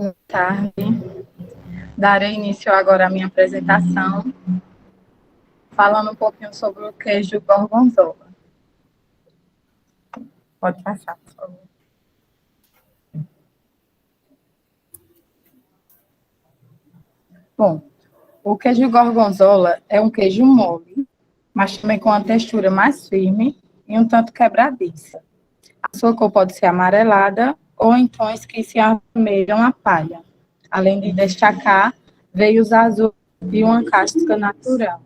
Boa tarde. Darei início agora à minha apresentação, falando um pouquinho sobre o queijo gorgonzola. Pode passar, por favor. Bom, o queijo gorgonzola é um queijo mole, mas também com uma textura mais firme e um tanto quebradiça. A sua cor pode ser amarelada ou em tons que se assemelham à palha, além de destacar veios azuis e uma casca natural.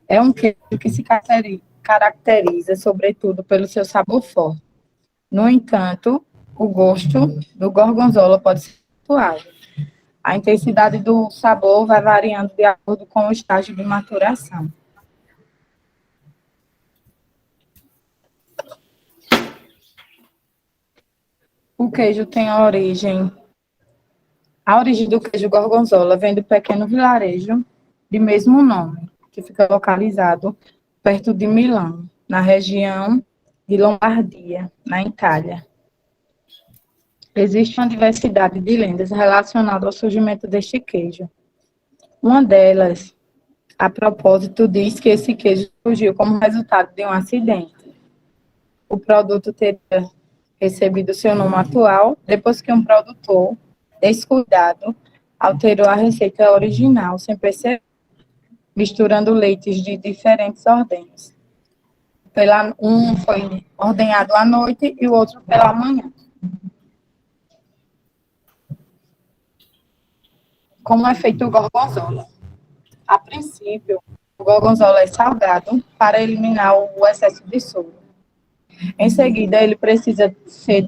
É um queijo que se caracteriza, sobretudo, pelo seu sabor forte. No entanto, o gosto do gorgonzola pode ser suave. A intensidade do sabor vai variando de acordo com o estágio de maturação. O queijo tem a origem do queijo gorgonzola vem do pequeno vilarejo de mesmo nome, que fica localizado perto de Milão, na região de Lombardia, na Itália. Existe uma diversidade de lendas relacionadas ao surgimento deste queijo. Uma delas, a propósito, diz que esse queijo surgiu como resultado de um acidente. O produto teria recebido seu nome atual depois que um produtor, descuidado, alterou a receita original sem perceber, misturando leites de diferentes ordens. Um foi ordenhado à noite e o outro pela manhã. Como é feito o gorgonzola? A princípio, o gorgonzola é salgado para eliminar o excesso de soro. Em seguida, ele precisa ser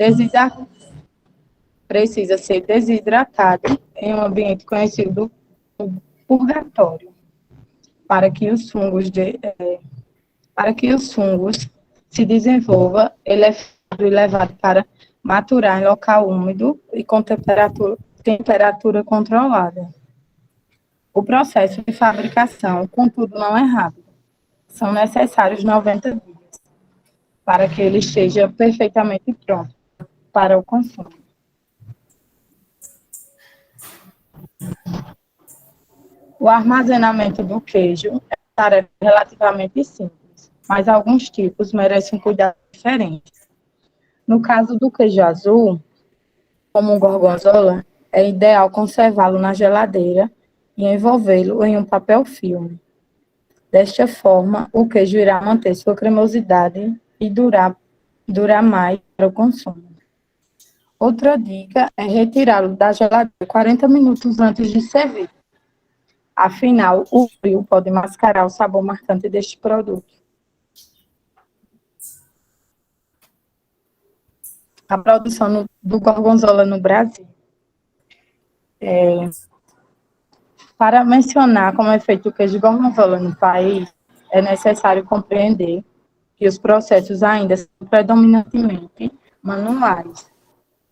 desidratado em um ambiente conhecido como purgatório, para que os fungos se desenvolvam. Ele é feito e levado para maturar em local úmido e com temperatura controlada. O processo de fabricação, contudo, não é rápido. São necessários 90 dias para que ele esteja perfeitamente pronto para o consumo. O armazenamento do queijo é uma tarefa relativamente simples, mas alguns tipos merecem um cuidado diferente. No caso do queijo azul, como o gorgonzola, é ideal conservá-lo na geladeira e envolvê-lo em um papel filme. Desta forma, o queijo irá manter sua cremosidade e durar mais para o consumo. Outra dica é retirá-lo da geladeira 40 minutos antes de servir. Afinal, o frio pode mascarar o sabor marcante deste produto. A produção do gorgonzola no Brasil. Para mencionar como é feito o queijo gorgonzola no país, é necessário compreender que os processos ainda são predominantemente manuais.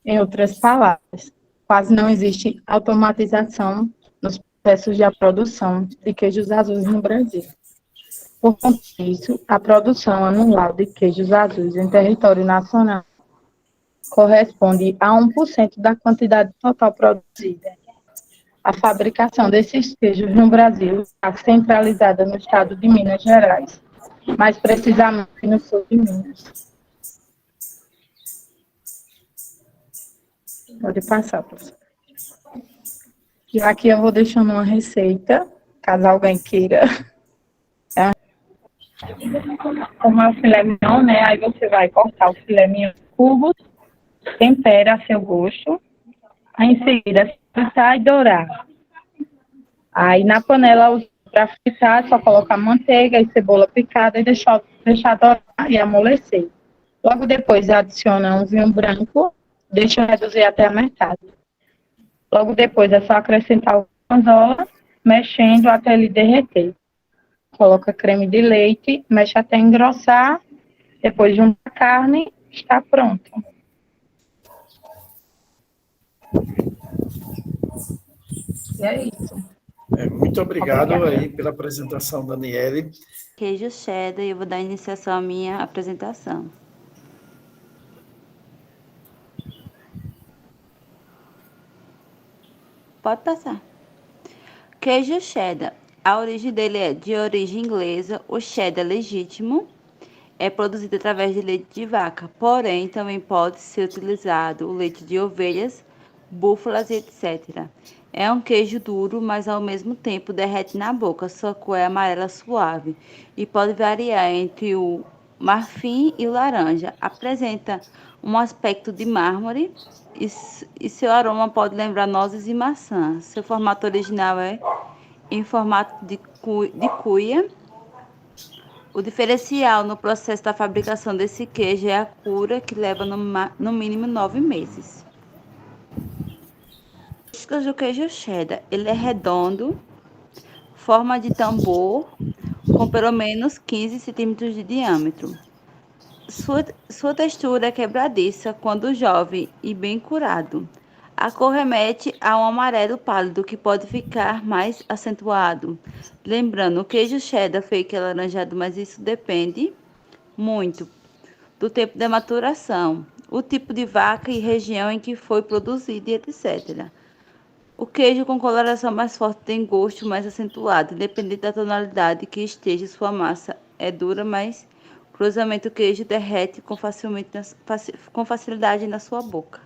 Em outras palavras, quase não existe automatização nos processos de produção de queijos azuis no Brasil. Por conta disso, a produção anual de queijos azuis em território nacional corresponde a 1% da quantidade total produzida. A fabricação desses queijos no Brasil está centralizada no estado de Minas Gerais, mais precisamente no sul de Minas. Pode passar, professor. E aqui eu vou deixando uma receita, caso alguém queira. Como é o filé mignon, né? Aí você vai cortar o filé mignon em cubos, tempera a seu gosto. Aí em seguida, fritar e dourar. Aí na panela, para fritar, é só colocar manteiga e cebola picada e deixar dourar e amolecer. Logo depois, adiciona um vinho branco, deixa reduzir até a metade. Logo depois, é só acrescentar o gorgonzola, mexendo até ele derreter. Coloca creme de leite, mexe até engrossar. Depois junta a carne, está pronto. E é isso. Muito obrigado aí pela apresentação, Daniele. Queijo cheddar, e eu vou dar iniciação à minha apresentação. Pode passar. Queijo cheddar. A origem dele é de origem inglesa. O cheddar legítimo é produzido através de leite de vaca, porém também pode ser utilizado o leite de ovelhas, búfalas e etc. É um queijo duro, mas ao mesmo tempo derrete na boca. Sua cor é amarela suave e pode variar entre o marfim e o laranja. Apresenta um aspecto de mármore e seu aroma pode lembrar nozes e maçã. Seu formato original é em formato de cuia. O diferencial no processo da fabricação desse queijo é a cura, que leva no mínimo 9 meses. Características do queijo cheddar. Ele é redondo, forma de tambor, com pelo menos 15 centímetros de diâmetro. Sua textura é quebradiça quando jovem e bem curado. A cor remete a um amarelo pálido que pode ficar mais acentuado. Lembrando, o queijo cheddar fake é alaranjado, mas isso depende muito do tempo de maturação, o tipo de vaca e região em que foi produzido, e etc. O queijo com coloração mais forte tem gosto mais acentuado, independente da tonalidade que esteja sua massa. É dura, mas cruzamento o queijo derrete com facilidade na sua boca.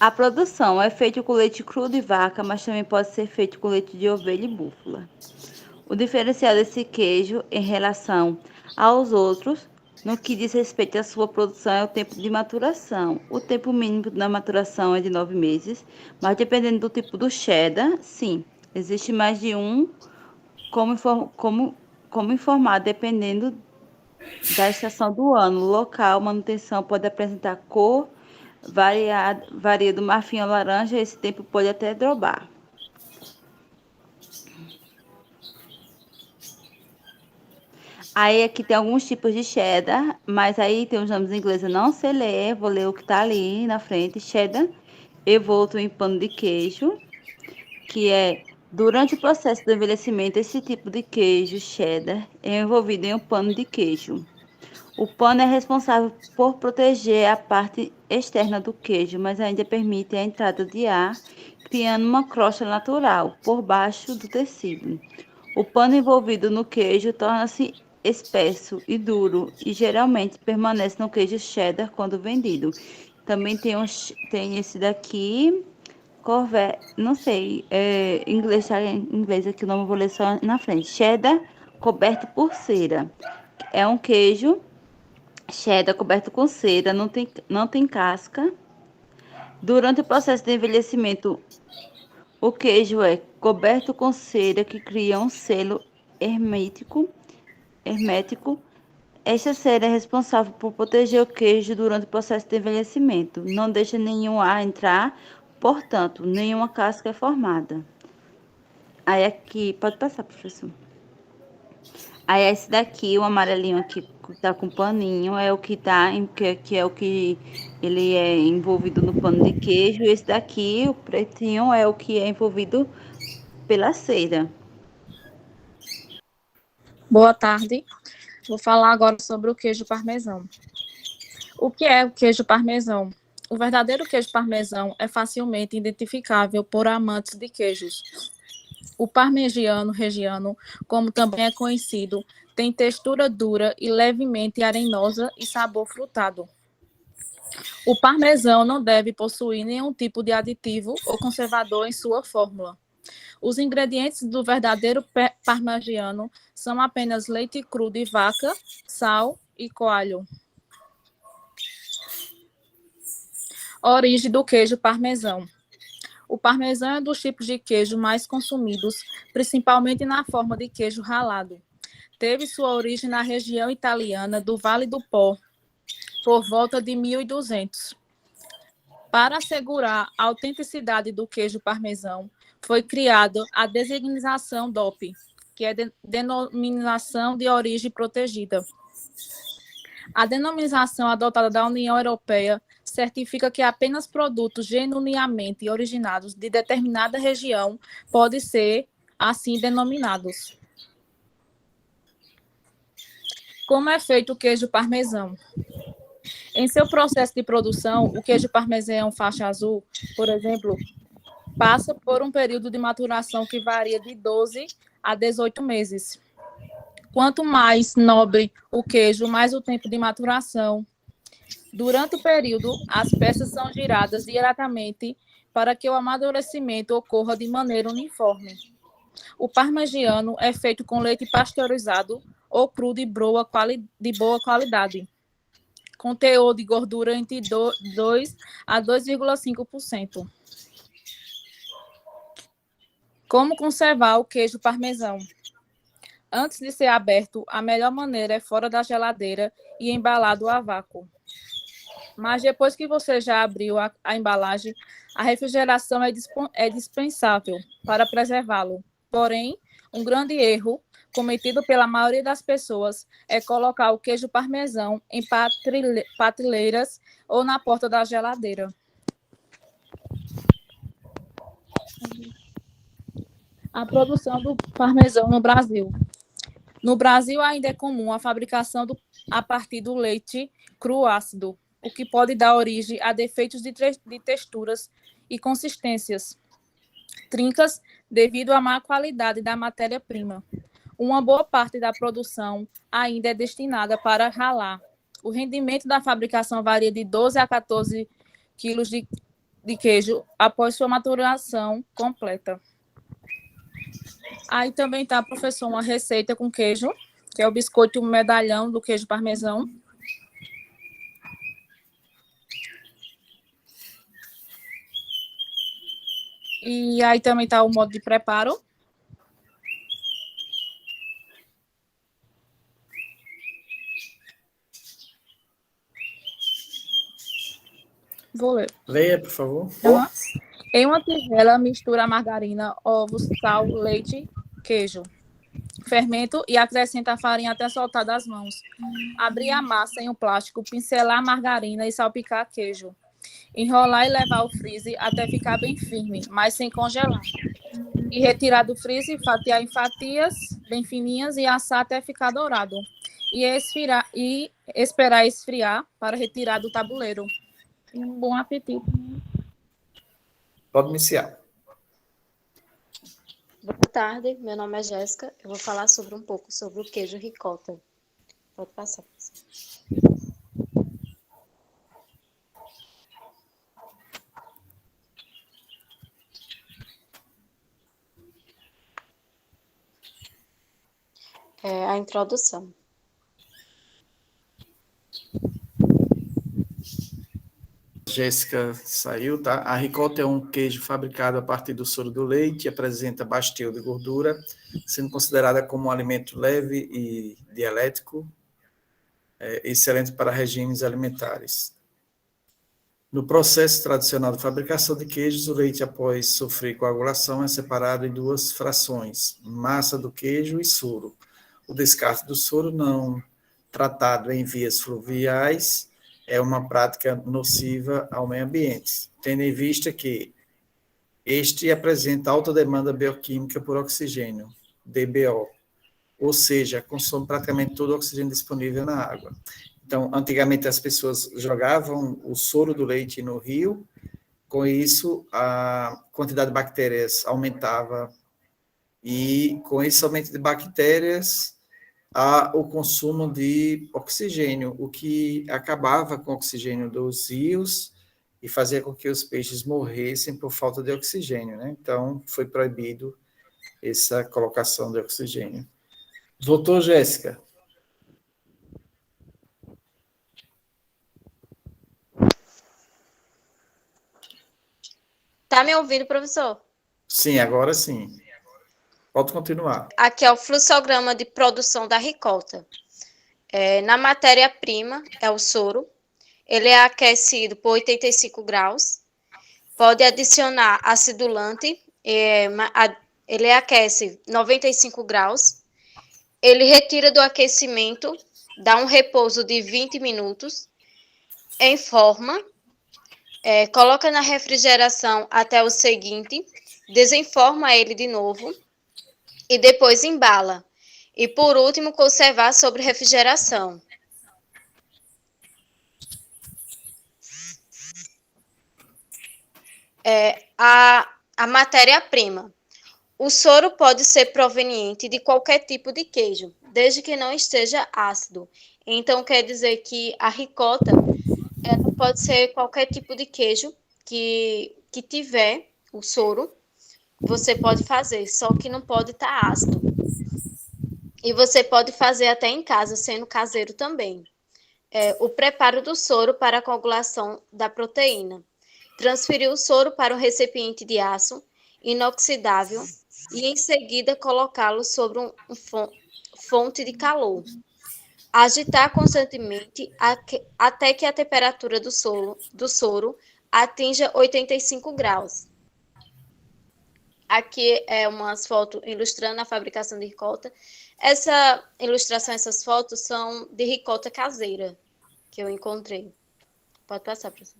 A produção é feita com leite cru de vaca, mas também pode ser feito com leite de ovelha e búfala. O diferencial desse queijo em relação aos outros, no que diz respeito à sua produção, é o tempo de maturação. O tempo mínimo da maturação é de 9 meses, mas dependendo do tipo do cheddar, sim, existe mais de um, como informado, dependendo da estação do ano. Local, manutenção pode apresentar cor varia do marfim ao laranja, esse tempo pode até drobar. Aí aqui tem alguns tipos de cheddar, mas aí tem os nomes em inglês, eu não sei ler, vou ler o que tá ali na frente. Cheddar envolto em pano de queijo, que é durante o processo do envelhecimento, esse tipo de queijo cheddar é envolvido em um pano de queijo. O pano é responsável por proteger a parte externa do queijo, mas ainda permite a entrada de ar, criando uma crosta natural por baixo do tecido. O pano envolvido no queijo torna-se espesso e duro e geralmente permanece no queijo cheddar quando vendido. Também tem esse daqui, não sei, inglês, tá em inglês aqui, o nome eu vou ler só na frente. Cheddar coberto por cera. É um queijo cheddar coberto com cera, não tem casca. Durante o processo de envelhecimento, o queijo é coberto com cera que cria um selo hermético. Esta cera é responsável por proteger o queijo durante o processo de envelhecimento. Não deixa nenhum ar entrar, portanto, nenhuma casca é formada. Aí aqui, pode passar, professor. Aí esse daqui, o amarelinho aqui, que tá com paninho, é o que tá, que é o que ele é envolvido no pano de queijo. E esse daqui, o pretinho, é o que é envolvido pela cera. Boa tarde. Vou falar agora sobre o queijo parmesão. O que é o queijo parmesão? O verdadeiro queijo parmesão é facilmente identificável por amantes de queijos. O parmegiano reggiano, como também é conhecido, tem textura dura e levemente arenosa e sabor frutado. O parmesão não deve possuir nenhum tipo de aditivo ou conservador em sua fórmula. Os ingredientes do verdadeiro parmegiano são apenas leite cru de vaca, sal e coalho. Origem do queijo parmesão. O parmesão é um dos tipos de queijo mais consumidos, principalmente na forma de queijo ralado. Teve sua origem na região italiana do Vale do Pó, por volta de 1200. Para assegurar a autenticidade do queijo parmesão, foi criada a designação DOP, que é Denominação de Origem Protegida. A denominação adotada da União Europeia certifica que apenas produtos genuinamente originados de determinada região podem ser assim denominados. Como é feito o queijo parmesão? Em seu processo de produção, o queijo parmesão faixa azul, por exemplo, passa por um período de maturação que varia de 12 a 18 meses. Quanto mais nobre o queijo, mais o tempo de maturação. Durante o período, as peças são giradas diretamente para que o amadurecimento ocorra de maneira uniforme. O parmegiano é feito com leite pasteurizado ou cru de boa qualidade, com teor de gordura entre 2 a 2,5%. Como conservar o queijo parmesão? Antes de ser aberto, a melhor maneira é fora da geladeira e embalado a vácuo. Mas depois que você já abriu a embalagem, a refrigeração é dispensável para preservá-lo. Porém, um grande erro cometido pela maioria das pessoas é colocar o queijo parmesão em prateleiras ou na porta da geladeira. A produção do parmesão no Brasil. No Brasil, ainda é comum a fabricação a partir do leite cru ácido, o que pode dar origem a defeitos de texturas e consistências trincas devido à má qualidade da matéria-prima. Uma boa parte da produção ainda é destinada para ralar. O rendimento da fabricação varia de 12 a 14 quilos de queijo após sua maturação completa. Aí também está, professor, uma receita com queijo, que é o biscoito medalhão do queijo parmesão. E aí também está o modo de preparo. Vou ler. Leia, por favor. Uhum. Em uma tigela, mistura a margarina, ovos, sal, leite, queijo, fermento e acrescenta a farinha até soltar das mãos. Abrir a massa em um plástico, pincelar a margarina e salpicar queijo. Enrolar e levar ao freezer até ficar bem firme, mas sem congelar. E retirar do freezer, fatiar em fatias bem fininhas e assar até ficar dourado. E esperar esfriar para retirar do tabuleiro. Um bom apetite. Pode iniciar. Boa tarde, meu nome é Jéssica. Eu vou falar um pouco sobre o queijo ricota. Pode passar. A introdução. Jéssica saiu, tá? A ricota é um queijo fabricado a partir do soro do leite e apresenta baixo teor de gordura, sendo considerada como um alimento leve e dietético, excelente para regimes alimentares. No processo tradicional de fabricação de queijos, o leite, após sofrer coagulação, é separado em duas frações, massa do queijo e soro. O descarte do soro não tratado em vias fluviais é uma prática nociva ao meio ambiente, tendo em vista que este apresenta alta demanda bioquímica por oxigênio, DBO, ou seja, consome praticamente todo o oxigênio disponível na água. Então, antigamente as pessoas jogavam o soro do leite no rio, com isso a quantidade de bactérias aumentava e com esse aumento de bactérias o consumo de oxigênio, o que acabava com o oxigênio dos rios e fazia com que os peixes morressem por falta de oxigênio, né? Então, foi proibido essa colocação de oxigênio. Doutor Jéssica. Tá me ouvindo, professor? Sim, agora sim. Pode continuar. Aqui é o fluxograma de produção da ricota. Na matéria-prima, é o soro. Ele é aquecido por 85 graus. Pode adicionar acidulante. Ele aquece 95 graus. Ele retira do aquecimento, dá um repouso de 20 minutos. Enforma. Coloca na refrigeração até o seguinte. Desenforma ele de novo. E depois embala. E, por último, conservar sobre refrigeração. a matéria-prima. O soro pode ser proveniente de qualquer tipo de queijo, desde que não esteja ácido. Então, quer dizer que a ricota ela pode ser qualquer tipo de queijo que tiver o soro, você pode fazer, só que não pode estar ácido. E você pode fazer até em casa, sendo caseiro também. O preparo do soro para a coagulação da proteína. Transferir o soro para um recipiente de aço inoxidável e, em seguida, colocá-lo sobre fonte de calor. Agitar constantemente até que a temperatura do soro atinja 85 graus. Aqui é umas fotos ilustrando a fabricação de ricota. Essa ilustração, essas fotos são de ricota caseira que eu encontrei. Pode passar, professor.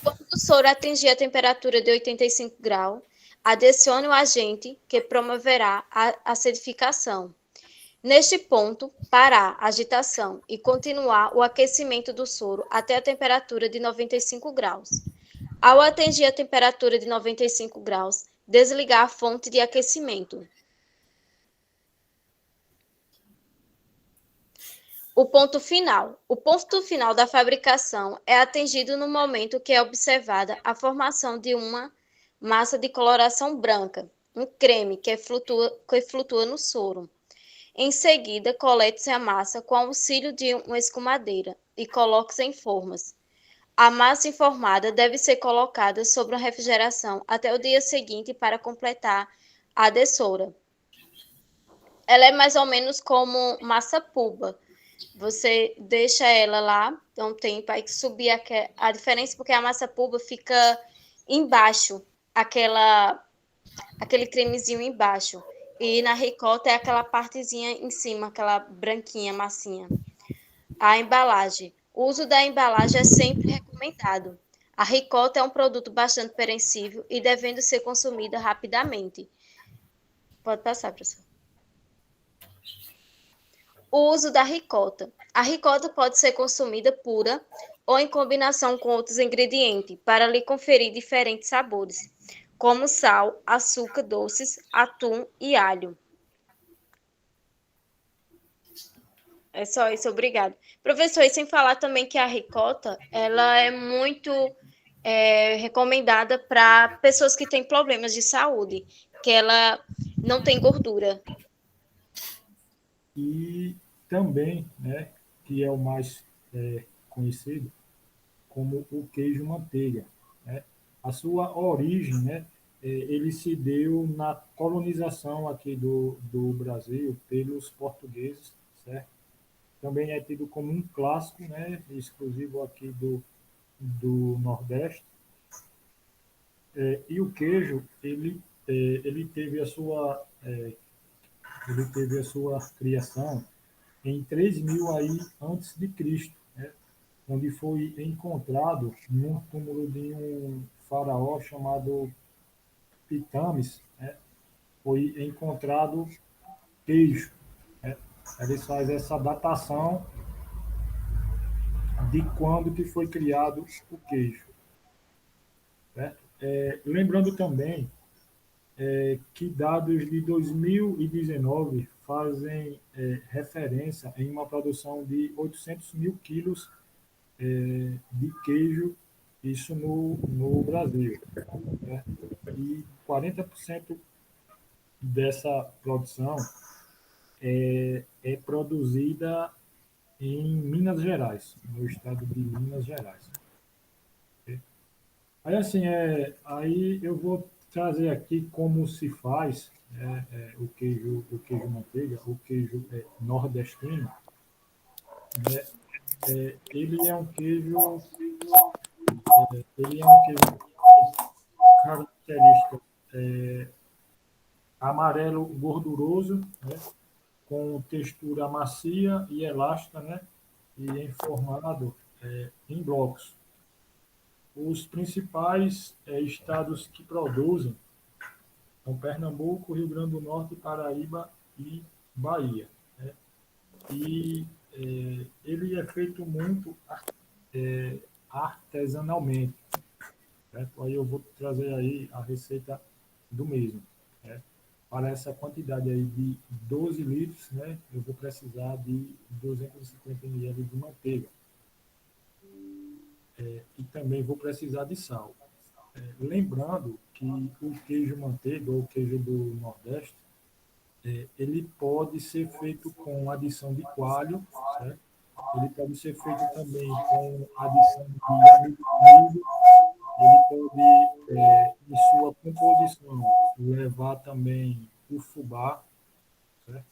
Quando o soro atingir a temperatura de 85 graus, adicione o agente que promoverá a acidificação. Neste ponto, parar a agitação e continuar o aquecimento do soro até a temperatura de 95 graus. Ao atingir a temperatura de 95 graus, desligar a fonte de aquecimento. O ponto final. O ponto final da fabricação é atingido no momento que é observada a formação de uma massa de coloração branca, um creme que flutua no soro. Em seguida, colete-se a massa com auxílio de uma escumadeira e coloque-se em formas. A massa informada deve ser colocada sobre uma refrigeração até o dia seguinte para completar a dessoura. Ela é mais ou menos como massa puba. Você deixa ela lá um tempo, aí subir a diferença porque a massa puba fica embaixo, aquele cremezinho embaixo. E na ricota é aquela partezinha em cima, aquela branquinha, massinha. A embalagem. O uso da embalagem é sempre recomendado. A ricota é um produto bastante perecível e devendo ser consumida rapidamente. Pode passar, professor. O uso da ricota. A ricota pode ser consumida pura ou em combinação com outros ingredientes, para lhe conferir diferentes sabores, como sal, açúcar, doces, atum e alho. É só isso, obrigado. Professor, e sem falar também que a ricota, ela é muito recomendada para pessoas que têm problemas de saúde, que ela não tem gordura. E também, né, que é o mais conhecido como o queijo manteiga, né? A sua origem, né, ele se deu na colonização aqui do Brasil pelos portugueses, certo? Também é tido como um clássico, né, exclusivo aqui do Nordeste. E o queijo, ele teve a sua criação em 3000 aí antes de Cristo, né, onde foi encontrado num túmulo de um faraó chamado Pitames, né, foi encontrado queijo, né? Eles fazem essa datação de quando que foi criado o queijo, né? Lembrando também que dados de 2019 fazem referência em uma produção de 800 mil quilos de queijo, isso no Brasil, né? E 40% dessa produção é produzida em Minas Gerais, no estado de Minas Gerais. Aí, assim, aí eu vou trazer aqui como se faz o queijo manteiga, o queijo nordestino. Né? Ele é um queijo característico amarelo gorduroso, né? Com textura macia e elástica, né? E informado em blocos. Os principais estados que produzem são Pernambuco, Rio Grande do Norte, Paraíba e Bahia, né? E ele é feito muito artesanalmente. Certo? Aí eu vou trazer aí a receita do mesmo. Né? Para essa quantidade aí de 12 litros, né, eu vou precisar de 250 ml de manteiga. E também vou precisar de sal. Lembrando que o queijo manteiga, ou queijo do Nordeste, ele pode ser feito com adição de coalho, certo? Ele pode ser feito também com adição de amido de milho. Ele pode, em sua composição, levar também o fubá, certo?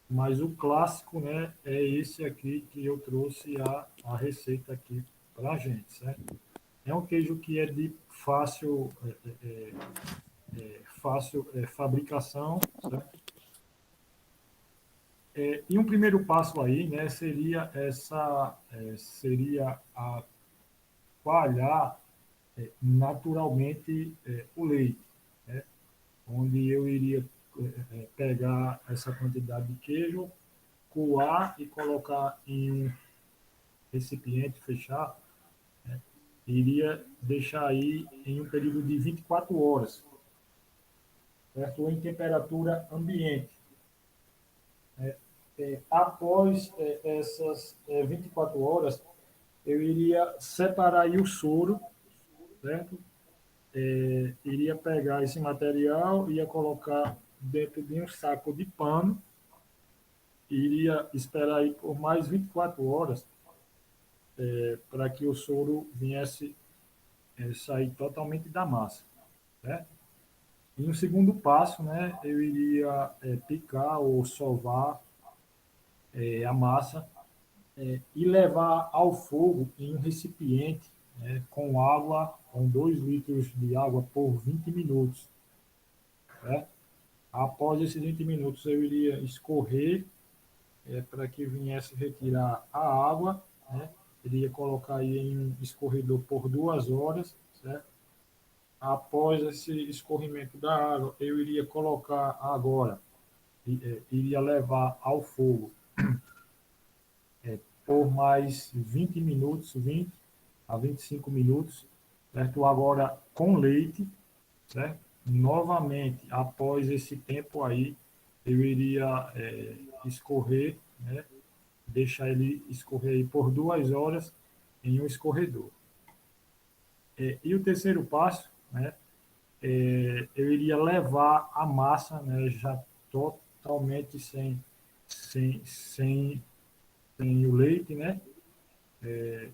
Mas o clássico, né, é esse aqui que eu trouxe a receita aqui para a gente, certo? É um queijo que é de fácil, fabricação, certo? E um primeiro passo aí, né, seria a coalhar naturalmente o leite, né, onde eu iria pegar essa quantidade de queijo, coar e colocar em um recipiente fechado, né, iria deixar aí em um período de 24 horas, certo? Ou em temperatura ambiente. Após essas 24 horas, eu iria separar aí o soro, certo? Iria pegar esse material, ia colocar dentro de um saco de pano, iria esperar aí por mais 24 horas para que o soro viesse sair totalmente da massa, certo? E um segundo passo, né, eu iria picar ou sovar a massa e levar ao fogo em um recipiente, né, com água, com 2 litros de água por 20 minutos. Né? Após esses 20 minutos, eu iria escorrer para que viesse retirar a água, né? Iria colocar aí em um escorredor por 2 horas, certo? Após esse escorrimento da água, eu iria colocar agora, iria levar ao fogo por mais 20 minutos, 20 a 25 minutos, certo? Agora com leite, certo? Novamente, após esse tempo aí, eu iria escorrer, né? Deixar ele escorrer aí por 2 horas em um escorredor. E o terceiro passo, né? Eu iria levar a massa, né? Já totalmente sem o leite, né?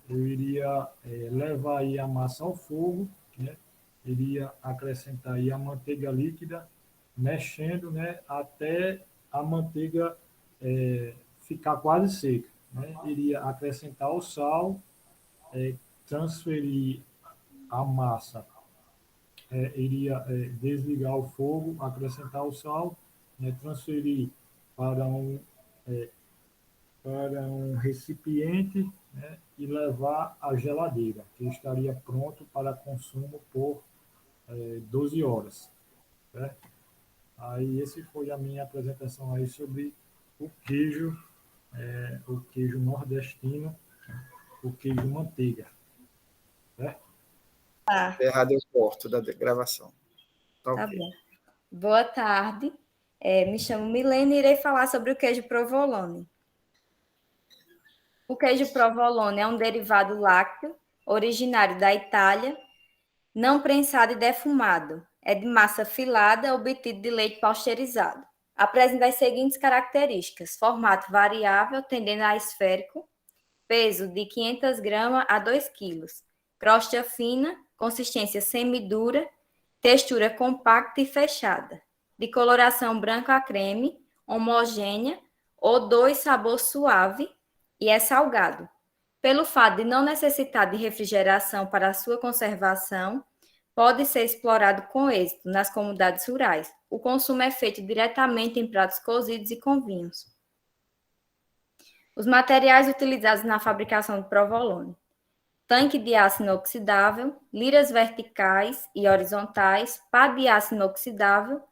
Eu iria levar aí a massa ao fogo, né? Iria acrescentar aí a manteiga líquida, mexendo, né? Até a manteiga ficar quase seca, né? Iria acrescentar o sal, transferir a massa, iria desligar o fogo, acrescentar o sal, né? Transferir para um recipiente, né, e levar à geladeira, que estaria pronto para consumo por 12 horas. Certo? Aí esse foi a minha apresentação aí sobre o queijo nordestino, o queijo manteiga. Certo? Tá, Errado eu corto da gravação. tá Ok. bom. Boa tarde. Me chamo Milene e irei falar sobre o queijo provolone. O queijo provolone é um derivado lácteo originário da Itália, não prensado e defumado. É de massa filada, obtido de leite pasteurizado. Apresenta as seguintes características: formato variável, tendendo a esférico, peso de 500 gramas a 2 quilos, crosta fina, consistência semidura, textura compacta e fechada, de coloração branco a creme, homogênea, odor e sabor suave e é salgado. Pelo fato de não necessitar de refrigeração para a sua conservação, pode ser explorado com êxito nas comunidades rurais. O consumo é feito diretamente em pratos cozidos e com vinhos. Os materiais utilizados na fabricação do provolone: tanque de aço inoxidável, liras verticais e horizontais, pá de aço inoxidável,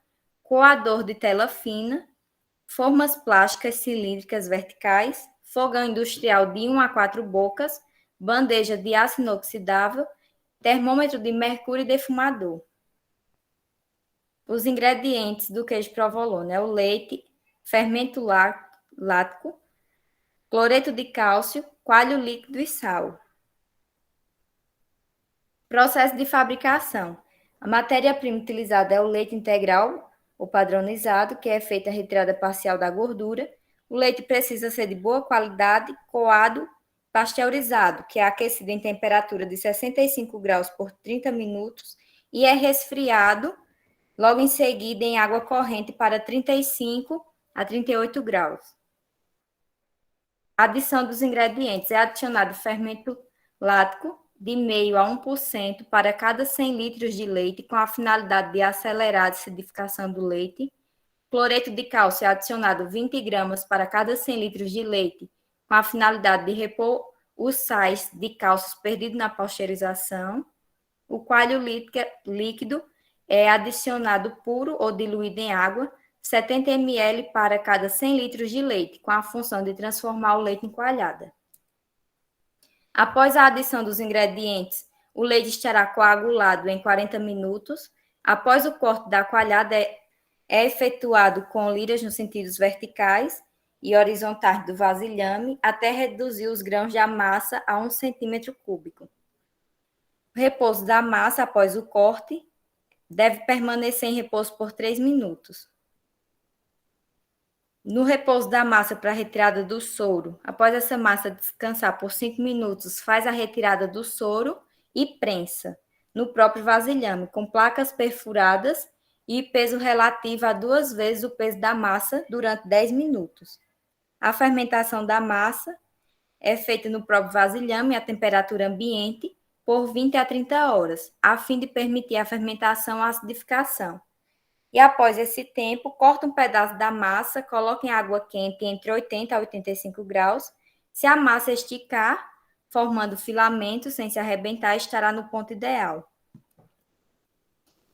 coador de tela fina, formas plásticas cilíndricas verticais, fogão industrial de 1 a 4 bocas, bandeja de aço inoxidável, termômetro de mercúrio e defumador. Os ingredientes do queijo provolone é o leite, fermento lático, cloreto de cálcio, coalho líquido e sal. Processo de fabricação. A matéria-prima utilizada é o leite integral ou padronizado, que é feita a retirada parcial da gordura. O leite precisa ser de boa qualidade, coado, pasteurizado, que é aquecido em temperatura de 65 graus por 30 minutos e é resfriado logo em seguida em água corrente para 35 a 38 graus. Adição dos ingredientes. É adicionado fermento lático de meio a 1% para cada 100 litros de leite, com a finalidade de acelerar a acidificação do leite. Cloreto de cálcio é adicionado 20 gramas para cada 100 litros de leite, com a finalidade de repor os sais de cálcio perdidos na pasteurização. O coalho líquido é adicionado puro ou diluído em água, 70 ml para cada 100 litros de leite, com a função de transformar o leite em coalhada. Após a adição dos ingredientes, o leite estará coagulado em 40 minutos. Após o corte da coalhada, é efetuado com liras nos sentidos verticais e horizontais do vasilhame, até reduzir os grãos da massa a 1 centímetro cúbico. O repouso da massa após o corte deve permanecer em repouso por 3 minutos. No repouso da massa para a retirada do soro, após essa massa descansar por 5 minutos, faz a retirada do soro e prensa no próprio vasilhame, com placas perfuradas e peso relativo a 2 vezes o peso da massa durante 10 minutos. A fermentação da massa é feita no próprio vasilhame a temperatura ambiente por 20 a 30 horas, a fim de permitir a fermentação e a acidificação. E após esse tempo, corta um pedaço da massa, coloca em água quente entre 80 a 85 graus. Se a massa esticar, formando filamento sem se arrebentar, estará no ponto ideal.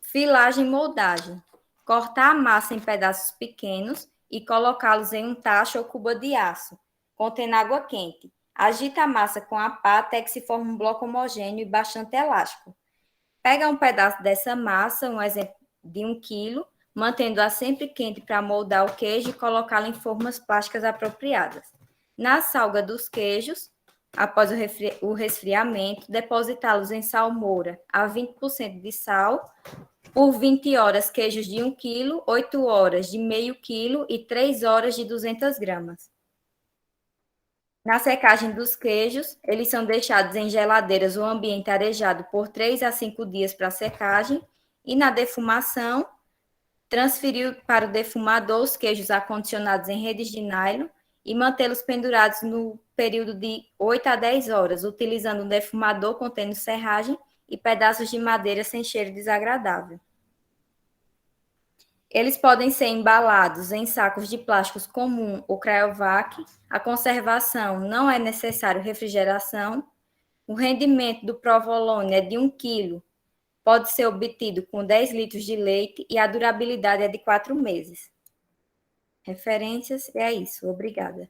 Filagem e moldagem. Cortar a massa em pedaços pequenos e colocá-los em um tacho ou cuba de aço, contendo água quente. Agita a massa com a pá até que se forme um bloco homogêneo e bastante elástico. Pega um pedaço dessa massa, um exemplo de 1 quilo, mantendo-a sempre quente para moldar o queijo e colocá-la em formas plásticas apropriadas. Na salga dos queijos, após o resfriamento, depositá-los em salmoura a 20% de sal. Por 20 horas, queijos de 1 quilo, 8 horas de meio quilo e 3 horas de 200 gramas. Na secagem dos queijos, eles são deixados em geladeiras ou ambiente arejado por 3 a 5 dias para secagem. E na defumação, transferir para o defumador os queijos acondicionados em redes de nylon e mantê-los pendurados no período de 8 a 10 horas, utilizando um defumador contendo serragem e pedaços de madeira sem cheiro desagradável. Eles podem ser embalados em sacos de plásticos comum ou cryovac. A conservação não é necessário refrigeração. O rendimento do provolone é de 1 quilo. Pode ser obtido com 10 litros de leite e a durabilidade é de 4 meses. Referências, é isso. Obrigada.